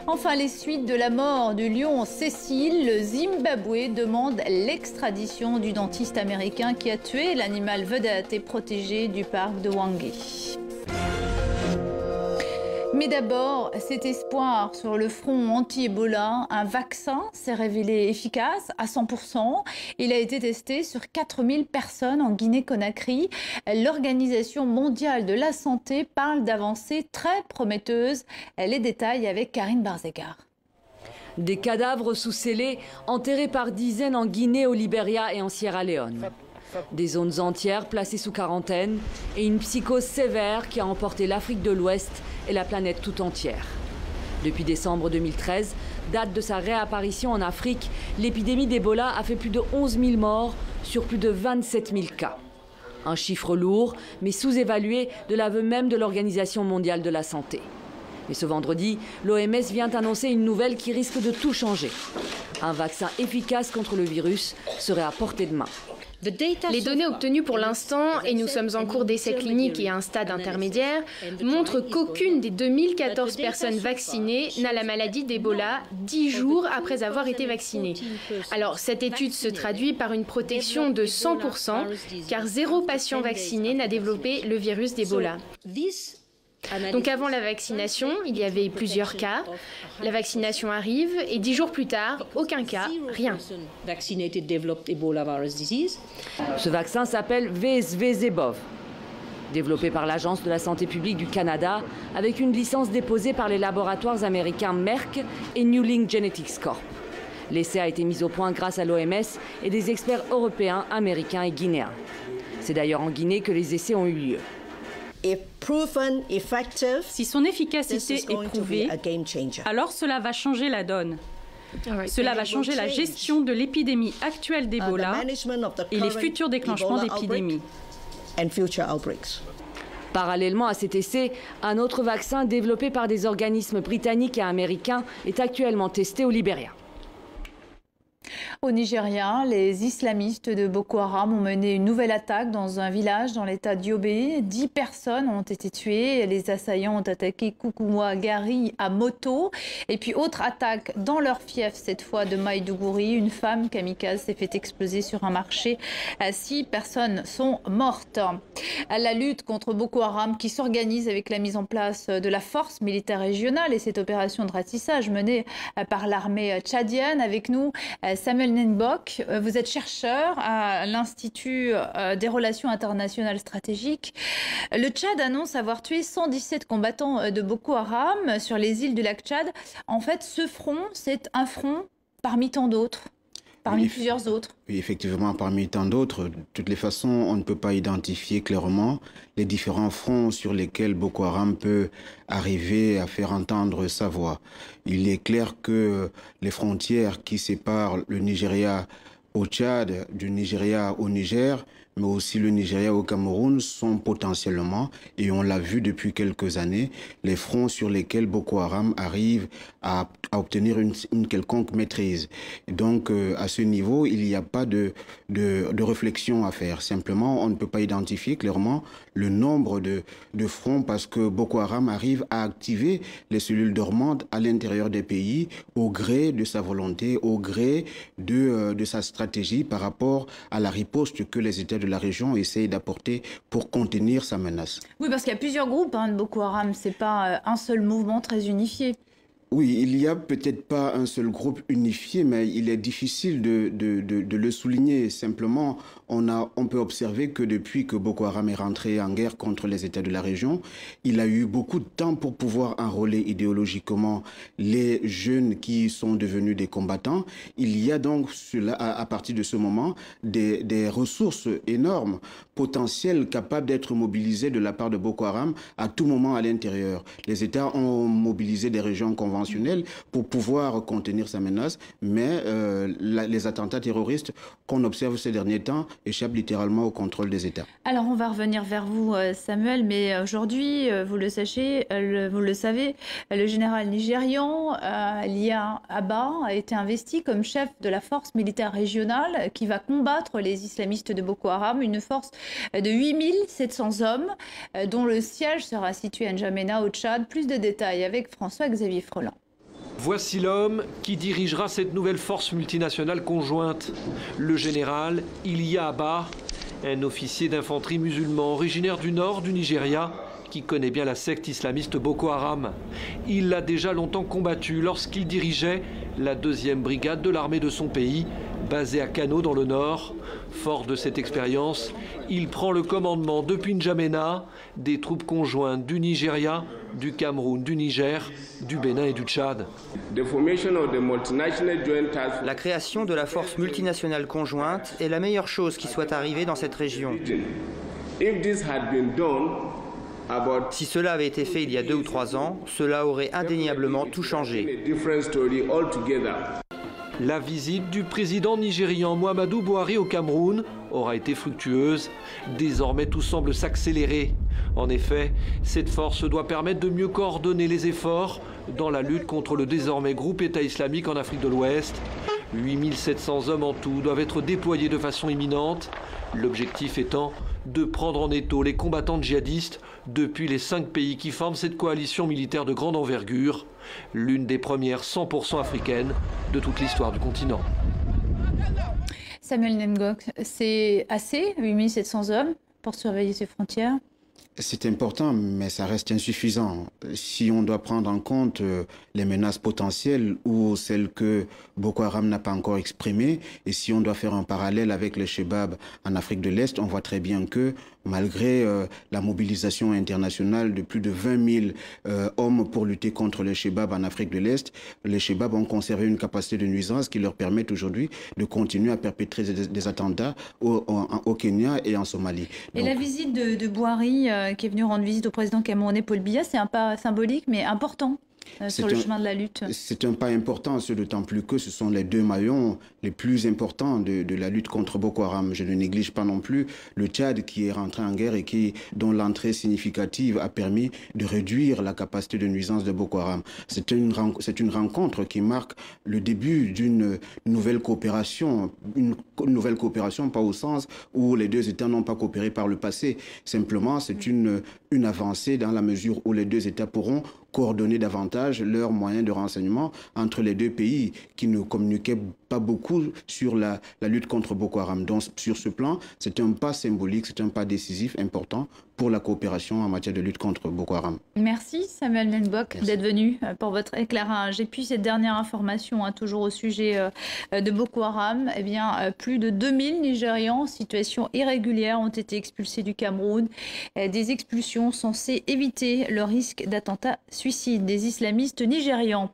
Enfin, les suites de la mort du lion Cécile, le Zimbabwe demande l'extradition du dentiste américain qui a tué l'animal vedette et protégé du parc de Hwange. Mais d'abord, cet espoir sur le front anti-Ebola, un vaccin s'est révélé efficace à 100%. Il a été testé sur 4000 personnes en Guinée-Conakry. L'Organisation mondiale de la santé parle d'avancées très prometteuses. Les détails avec Karine Barzegar. Des cadavres sous scellés, enterrés par dizaines en Guinée, au Libéria et en Sierra Leone. Des zones entières placées sous quarantaine et une psychose sévère qui a emporté l'Afrique de l'Ouest et la planète tout entière. Depuis décembre 2013, date de sa réapparition en Afrique, l'épidémie d'Ebola a fait plus de 11 000 morts sur plus de 27 000 cas. Un chiffre lourd, mais sous-évalué de l'aveu même de l'Organisation mondiale de la santé. Mais ce vendredi, l'OMS vient annoncer une nouvelle qui risque de tout changer. Un vaccin efficace contre le virus serait à portée de main. Les données obtenues pour l'instant, et nous sommes en cours d'essais cliniques et à un stade intermédiaire, montrent qu'aucune des 2014 personnes vaccinées n'a la maladie d'Ebola 10 jours après avoir été vaccinée. Alors cette étude se traduit par une protection de 100%, car 0 patient vacciné n'a développé le virus d'Ebola. Donc avant la vaccination, il y avait plusieurs cas. La vaccination arrive et 10 jours plus tard, aucun cas, rien. Ce vaccin s'appelle VSV-Zebov, développé par l'Agence de la santé publique du Canada avec une licence déposée par les laboratoires américains Merck et Newlink Genetics Corp. L'essai a été mis au point grâce à l'OMS et des experts européens, américains et guinéens. C'est d'ailleurs en Guinée que les essais ont eu lieu. Si son efficacité est prouvée, alors cela va changer la donne. Cela va changer la gestion de l'épidémie actuelle d'Ebola et les futurs déclenchements d'épidémies. Parallèlement à cet essai, un autre vaccin développé par des organismes britanniques et américains est actuellement testé au Libéria. Au Nigeria, les islamistes de Boko Haram ont mené une nouvelle attaque dans un village dans l'état d'Yobe. 10 personnes ont été tuées. Les assaillants ont attaqué Koukouma Gari à moto. Et puis autre attaque dans leur fief, cette fois de Maïdougouri. Une femme kamikaze s'est fait exploser sur un marché. 6 personnes sont mortes. La lutte contre Boko Haram qui s'organise avec la mise en place de la force militaire régionale et cette opération de ratissage menée par l'armée tchadienne. Avec nous, Samuel Nenbok, vous êtes chercheur à l'Institut des relations internationales stratégiques. Le Tchad annonce avoir tué 117 combattants de Boko Haram sur les îles du lac Tchad. En fait, ce front, c'est un front parmi tant d'autres. Parmi plusieurs autres. Oui, effectivement, parmi tant d'autres. De toutes les façons, on ne peut pas identifier clairement les différents fronts sur lesquels Boko Haram peut arriver à faire entendre sa voix. Il est clair que les frontières qui séparent le Nigeria au Tchad, du Nigeria au Niger, mais aussi le Nigeria au Cameroun sont potentiellement, et on l'a vu depuis quelques années, les fronts sur lesquels Boko Haram arrive à obtenir une quelconque maîtrise. Et donc, à ce niveau, il n'y a pas de réflexion à faire. Simplement, on ne peut pas identifier clairement le nombre de fronts parce que Boko Haram arrive à activer les cellules dormantes à l'intérieur des pays au gré de sa volonté, au gré de sa stratégie par rapport à la riposte que les États de la région essayent d'apporter pour contenir sa menace. Oui, parce qu'il y a plusieurs groupes de Boko Haram, ce n'est pas un seul mouvement très unifié. Oui, il n'y a peut-être pas un seul groupe unifié, mais il est difficile de le souligner. Simplement, on peut observer que depuis que Boko Haram est rentré en guerre contre les États de la région, il a eu beaucoup de temps pour pouvoir enrôler idéologiquement les jeunes qui sont devenus des combattants. Il y a donc, à partir de ce moment, des ressources énormes, potentielles, capables d'être mobilisées de la part de Boko Haram à tout moment à l'intérieur. Les États ont mobilisé des régions conventionnelles conventionnelles pour pouvoir contenir sa menace, mais les attentats terroristes qu'on observe ces derniers temps échappent littéralement au contrôle des États. Alors on va revenir vers vous, Samuel, mais aujourd'hui, vous le savez, le général nigérian Lia Abba a été investi comme chef de la force militaire régionale qui va combattre les islamistes de Boko Haram, une force de 8700 hommes dont le siège sera situé à N'Djamena au Tchad. Plus de détails avec François-Xavier Freland. Voici l'homme qui dirigera cette nouvelle force multinationale conjointe, le général Lia Abba, un officier d'infanterie musulman originaire du nord du Nigeria qui connaît bien la secte islamiste Boko Haram. Il l'a déjà longtemps combattu lorsqu'il dirigeait la 2e brigade de l'armée de son pays, basée à Kano dans le nord. Fort de cette expérience, il prend le commandement depuis N'Djamena des troupes conjointes du Nigeria, du Cameroun, du Niger, du Bénin et du Tchad. La création de la force multinationale conjointe est la meilleure chose qui soit arrivée dans cette région. Si cela avait été fait il y a 2 ou 3 ans, cela aurait indéniablement tout changé. La visite du président nigérian Muhammadu Buhari au Cameroun aura été fructueuse. Désormais, tout semble s'accélérer. En effet, cette force doit permettre de mieux coordonner les efforts dans la lutte contre le désormais groupe État islamique en Afrique de l'Ouest. 8700 hommes en tout doivent être déployés de façon imminente. L'objectif étant de prendre en étau les combattants djihadistes depuis les 5 pays qui forment cette coalition militaire de grande envergure, l'une des premières 100% africaines de toute l'histoire du continent. Samuel N'Gok, c'est assez, 8700 hommes, pour surveiller ces frontières? C'est important, mais ça reste insuffisant. Si on doit prendre en compte les menaces potentielles ou celles que Boko Haram n'a pas encore exprimées, et si on doit faire un parallèle avec le Chebab en Afrique de l'Est, on voit très bien que malgré la mobilisation internationale de plus de 20 000 hommes pour lutter contre le Chebab en Afrique de l'Est, les Chebab ont conservé une capacité de nuisance qui leur permet aujourd'hui de continuer à perpétrer des attentats au Kenya et en Somalie. Et donc, la visite de Buhari qui est venu rendre visite au président camerounais Paul Biya, c'est un pas symbolique mais important sur le chemin de la lutte. C'est un pas important, d'autant plus que ce sont les 2 maillons les plus importants de la lutte contre Boko Haram. Je ne néglige pas non plus le Tchad qui est rentré en guerre et dont l'entrée significative a permis de réduire la capacité de nuisance de Boko Haram. C'est une rencontre qui marque le début d'une nouvelle coopération. Une nouvelle coopération, pas au sens où les 2 États n'ont pas coopéré par le passé. Simplement, c'est une avancée dans la mesure où les 2 États pourront coordonner davantage leurs moyens de renseignement entre les 2 pays qui ne communiquaient pas beaucoup sur la lutte contre Boko Haram. Donc sur ce plan, c'est un pas symbolique, c'est un pas décisif important pour la coopération en matière de lutte contre Boko Haram. Merci Samuel N'Gok d'être venu pour votre éclairage. Et puis cette dernière information, toujours au sujet de Boko Haram, eh bien, plus de 2000 Nigérians en situation irrégulière ont été expulsés du Cameroun. Des expulsions censées éviter le risque d'attentat suicide des islamistes nigérians.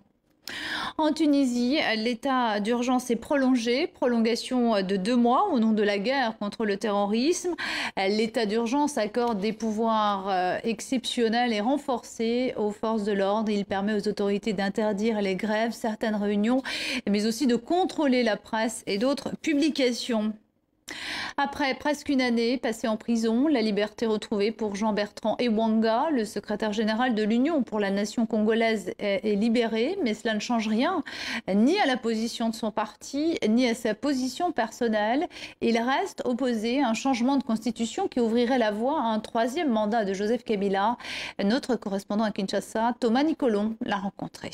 En Tunisie, l'état d'urgence est prolongé, prolongation de 2 mois au nom de la guerre contre le terrorisme. L'état d'urgence accorde des pouvoirs exceptionnels et renforcés aux forces de l'ordre. Il permet aux autorités d'interdire les grèves, certaines réunions, mais aussi de contrôler la presse et d'autres publications. Après presque une année passée en prison, la liberté retrouvée pour Jean-Bertrand Ewanga, le secrétaire général de l'Union pour la nation congolaise, est libéré. Mais cela ne change rien, ni à la position de son parti, ni à sa position personnelle. Il reste opposé à un changement de constitution qui ouvrirait la voie à un 3e mandat de Joseph Kabila. Notre correspondant à Kinshasa, Thomas Nicolon, l'a rencontré.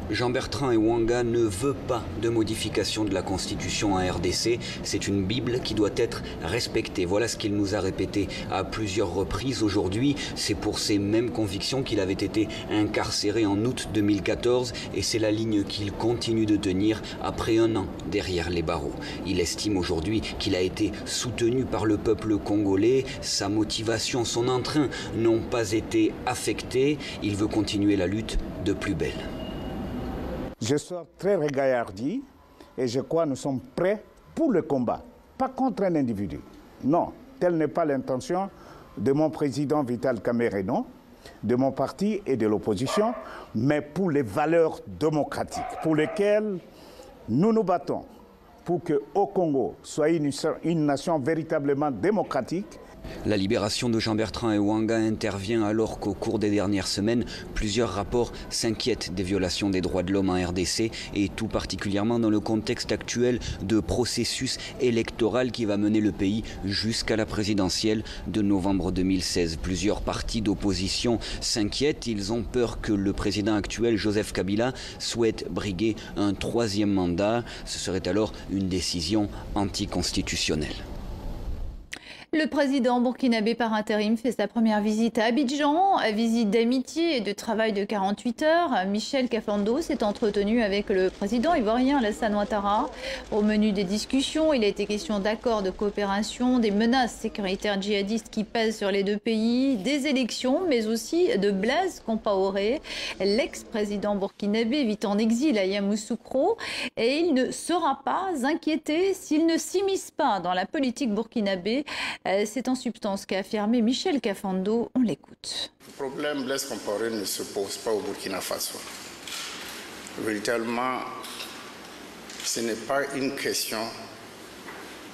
Jean-Bertrand Ewanga ne veut pas de modification de la Constitution en RDC. C'est une Bible qui doit être respectée. Voilà ce qu'il nous a répété à plusieurs reprises. Aujourd'hui, c'est pour ces mêmes convictions qu'il avait été incarcéré en août 2014 et c'est la ligne qu'il continue de tenir après 1 an derrière les barreaux. Il estime aujourd'hui qu'il a été soutenu par le peuple congolais. Sa motivation, son entrain n'ont pas été affectés. Il veut continuer la lutte de plus belle. Je sors très regaillardi et je crois que nous sommes prêts pour le combat, pas contre un individu. Non, telle n'est pas l'intention de mon président Vital Kamerhe, non. de mon parti et de l'opposition, mais pour les valeurs démocratiques, pour lesquelles nous nous battons, pour qu'au Congo soit une nation véritablement démocratique. La libération de Jean-Bertrand Ewanga intervient alors qu'au cours des dernières semaines, plusieurs rapports s'inquiètent des violations des droits de l'homme en RDC et tout particulièrement dans le contexte actuel de processus électoral qui va mener le pays jusqu'à la présidentielle de novembre 2016. Plusieurs partis d'opposition s'inquiètent, ils ont peur que le président actuel, Joseph Kabila, souhaite briguer un troisième mandat. Ce serait alors une décision anticonstitutionnelle. Le président burkinabé par intérim fait sa première visite à Abidjan, visite d'amitié et de travail de 48 heures. Michel Kafando s'est entretenu avec le président ivoirien Alassane Ouattara. Au menu des discussions, il a été question d'accords de coopération, des menaces sécuritaires djihadistes qui pèsent sur les deux pays, des élections, mais aussi de Blaise Compaoré. L'ex-président burkinabé vit en exil à Yamoussoukro et il ne sera pas inquiété s'il ne s'immisce pas dans la politique burkinabé. C'est en substance qu'a affirmé Michel Kafando. On l'écoute. Le problème Blaise Compaoré ne se pose pas au Burkina Faso. Véritablement, ce n'est pas une question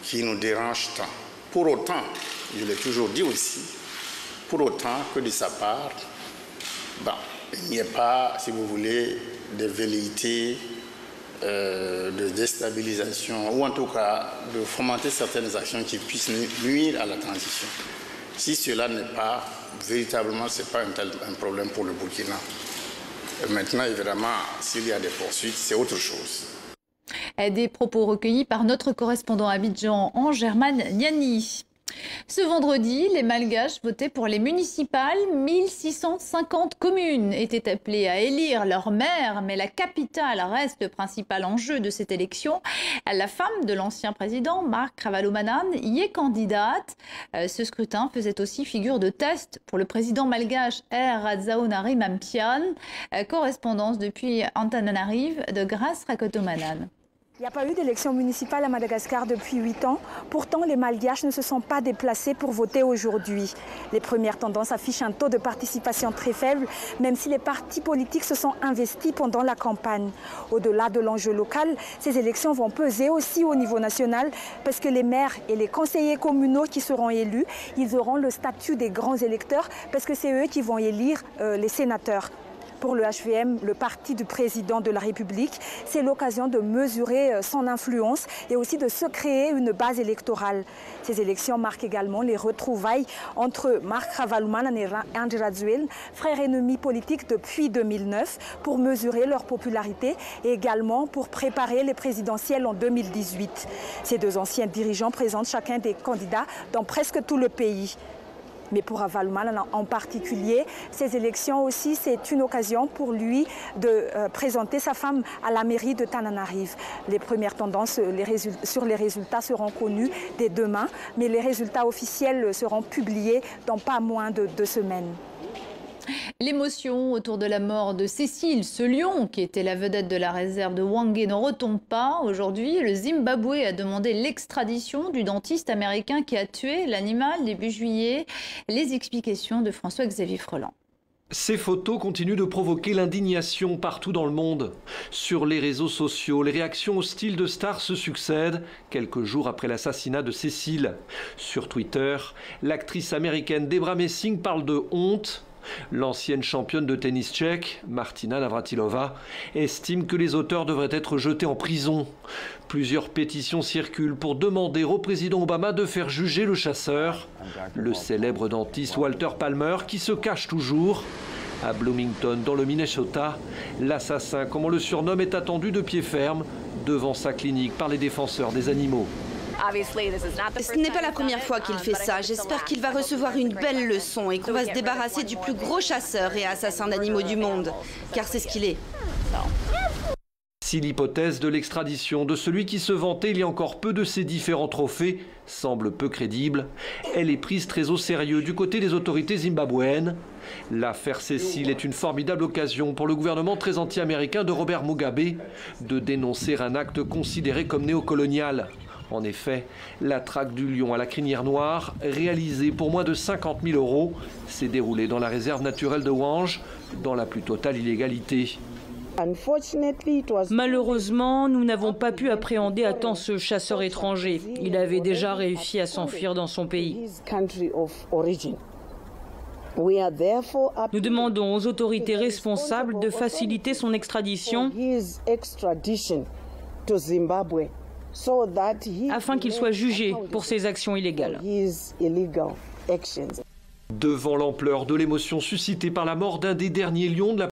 qui nous dérange tant. Pour autant, je l'ai toujours dit aussi, pour autant que de sa part, il n'y ait pas, si vous voulez, de velléité de déstabilisation ou en tout cas de fomenter certaines actions qui puissent nuire à la transition. Si cela n'est pas, véritablement, ce n'est pas un problème pour le Burkina. Maintenant, évidemment, s'il y a des poursuites, c'est autre chose. Des propos recueillis par notre correspondant à Abidjan, Germaine Niani. Ce vendredi, les Malgaches votaient pour les municipales. 1650 communes étaient appelées à élire leur maire, mais la capitale reste le principal enjeu de cette élection. La femme de l'ancien président, Marc Ravalomanane, y est candidate. Ce scrutin faisait aussi figure de test pour le président malgache Radzaonari Mampian. Correspondance depuis Antananarive de Grace Rakotomanane. Il n'y a pas eu d'élection municipale à Madagascar depuis 8 ans. Pourtant, les Malgaches ne se sont pas déplacés pour voter aujourd'hui. Les premières tendances affichent un taux de participation très faible, même si les partis politiques se sont investis pendant la campagne. Au-delà de l'enjeu local, ces élections vont peser aussi au niveau national parce que les maires et les conseillers communaux qui seront élus, ils auront le statut des grands électeurs parce que c'est eux qui vont élire les sénateurs. Pour le HVM, le parti du président de la République, c'est l'occasion de mesurer son influence et aussi de se créer une base électorale. Ces élections marquent également les retrouvailles entre Marc Ravalomanane et Andry Rajoelina, frères ennemis politiques depuis 2009, pour mesurer leur popularité et également pour préparer les présidentielles en 2018. Ces deux anciens dirigeants présentent chacun des candidats dans presque tout le pays. Mais pour Ravalomanane en particulier, ces élections aussi, c'est une occasion pour lui de présenter sa femme à la mairie de Tananarive. Les premières tendances sur les résultats seront connues dès demain, mais les résultats officiels seront publiés dans pas moins de 2 semaines. L'émotion autour de la mort de Cécile, ce lion qui était la vedette de la réserve de Hwange, ne retombe pas. Aujourd'hui, le Zimbabwe a demandé l'extradition du dentiste américain qui a tué l'animal début juillet. Les explications de François-Xavier Freland. Ces photos continuent de provoquer l'indignation partout dans le monde. Sur les réseaux sociaux, les réactions hostiles de stars se succèdent quelques jours après l'assassinat de Cécile. Sur Twitter, l'actrice américaine Debra Messing parle de honte. L'ancienne championne de tennis tchèque, Martina Navratilova, estime que les auteurs devraient être jetés en prison. Plusieurs pétitions circulent pour demander au président Obama de faire juger le chasseur, le célèbre dentiste Walter Palmer, qui se cache toujours. À Bloomington, dans le Minnesota, l'assassin, comme on le surnomme, est attendu de pied ferme devant sa clinique par les défenseurs des animaux. Ce n'est pas la première fois qu'il fait ça. J'espère qu'il va recevoir une belle leçon et qu'on va se débarrasser du plus gros chasseur et assassin d'animaux du monde. Car c'est ce qu'il est. Si l'hypothèse de l'extradition de celui qui se vantait il y a encore peu de ses différents trophées semble peu crédible, elle est prise très au sérieux du côté des autorités zimbabwéennes. L'affaire Cécile est une formidable occasion pour le gouvernement très anti-américain de Robert Mugabe de dénoncer un acte considéré comme néocolonial. En effet, la traque du lion à la crinière noire, réalisée pour moins de 50 000 €, s'est déroulée dans la réserve naturelle de Wange, dans la plus totale illégalité. Malheureusement, nous n'avons pas pu appréhender à temps ce chasseur étranger. Il avait déjà réussi à s'enfuir dans son pays. Nous demandons aux autorités responsables de faciliter son extradition afin qu'il soit jugé pour ses actions illégales. Devant l'ampleur de l'émotion suscitée par la mort d'un des derniers lions de la